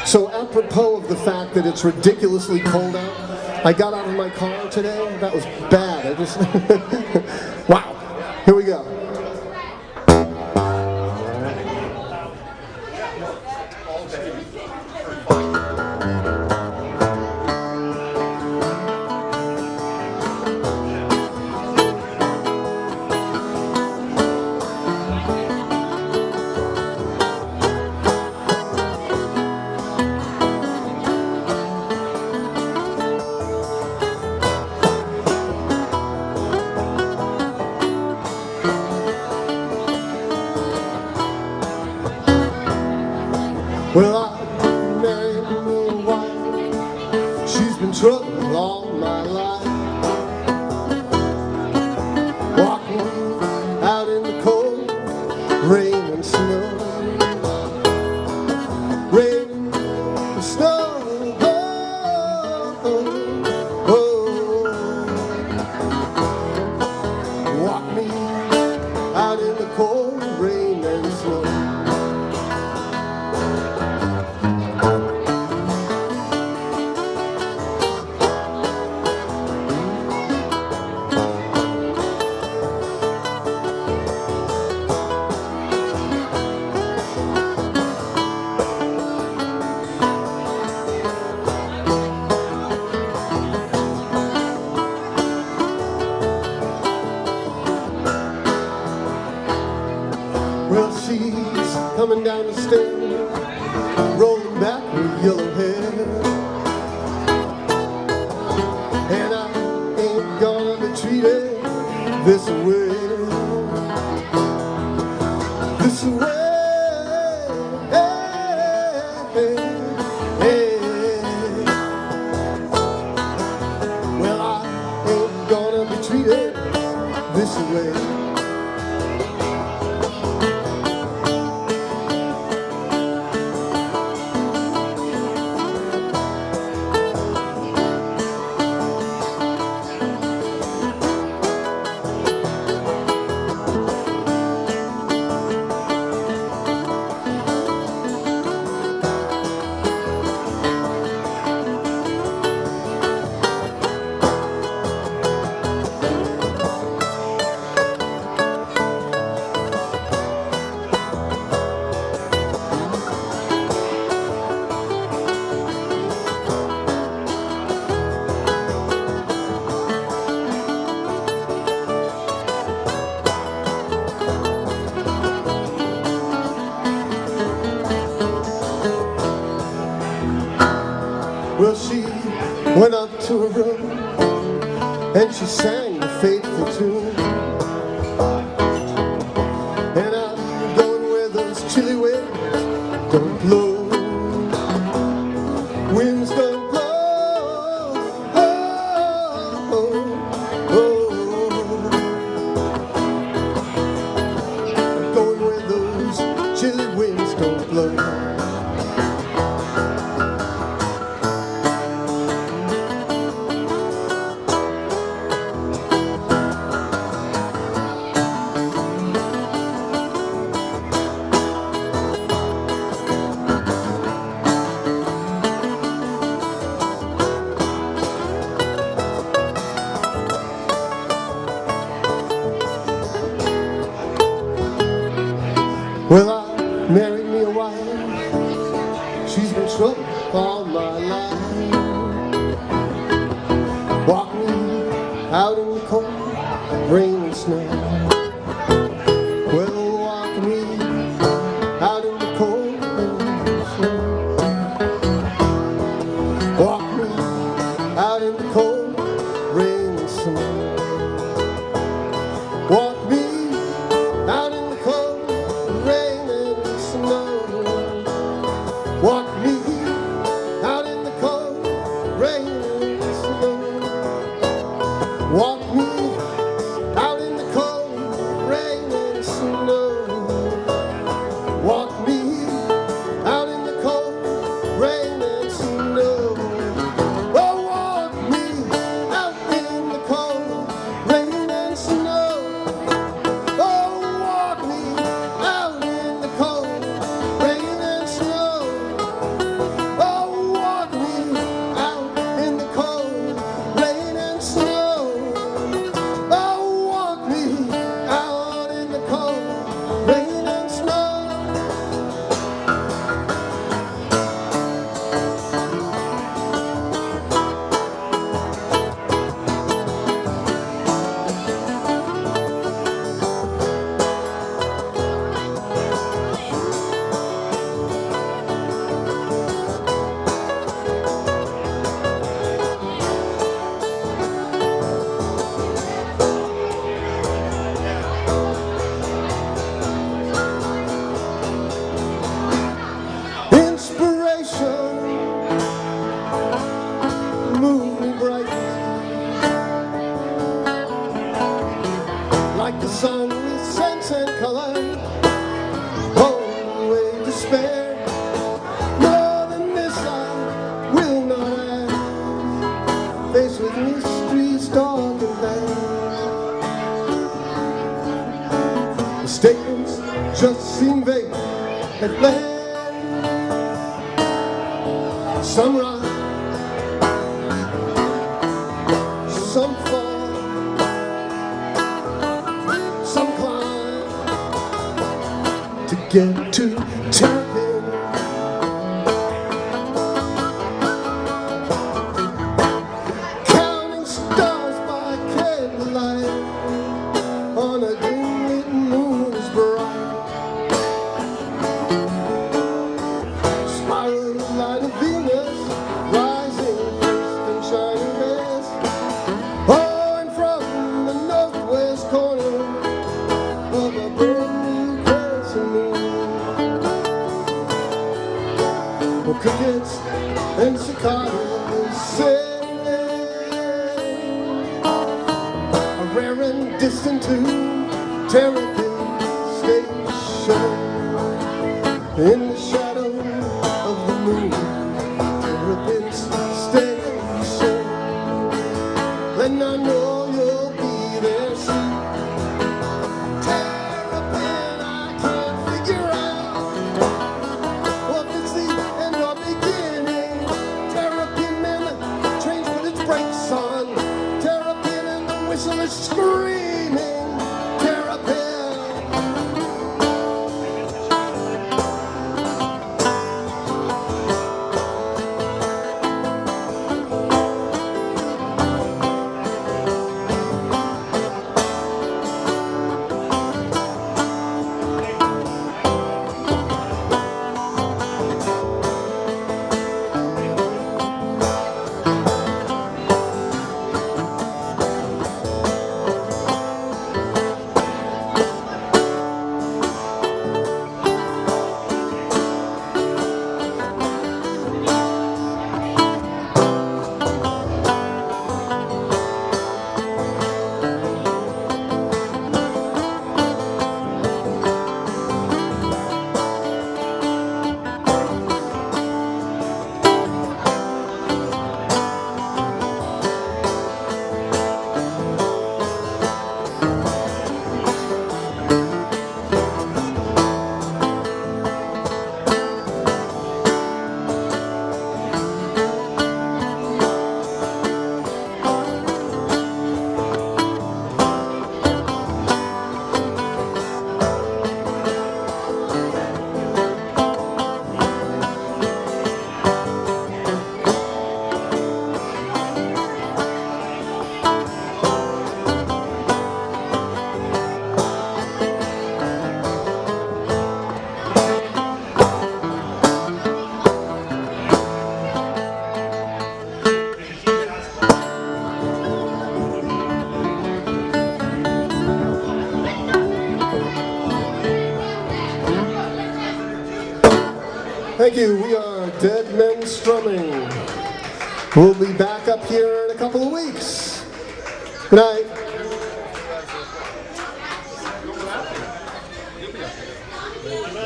So apropos of the fact that it's ridiculously cold out, I got out of my car today. That was bad. I just wow. Here we go. Well, I married a wife. She's been trouble all my life. Walking out in the cold, rain and snow. Rain and snow. Walk me out in the cold, rain and snow. Well, she's coming down the stairs, rolling back her yellow hair, and I ain't gonna be treated this way, this way. Well, I ain't gonna be treated this way. Well, she went up to her room and she sang the faithful tune. And I'm going where those chilly winds don't blow. Winds don't blow. I'm going where those chilly winds don't blow. Well, I married me a wife. She's been trouble all my life. Walk me out in the cold, rain and snow. Well, walk me out in the cold, rain and snow. Walk me out in the cold, rain and snow. Walk me out in the cold, rain and snow. Walk me out in the cold, rain and snow. Walk me out in the cold. at land. Some rise, some fall, some climb to get to Terrapin. Counting stars by candlelight on a dimly moon's bright. Spiral line of Venus rising first and shining best. Oh, and from the northwest corner of a brand new crescent moon, well, crickets and cicadas sing a rare and distant tune. Terrapin Station in the shadow of the moon. Terrapin Station, and I know you'll be there soon. Terrapin, I can't figure out what it's the end or beginning. Terrapin, man, the train's put its brakes on. Terrapin and the whistle is screaming. Terrapin. Thank you. We are Dead Men Strumming. We'll be back up here in a couple of weeks. Good night.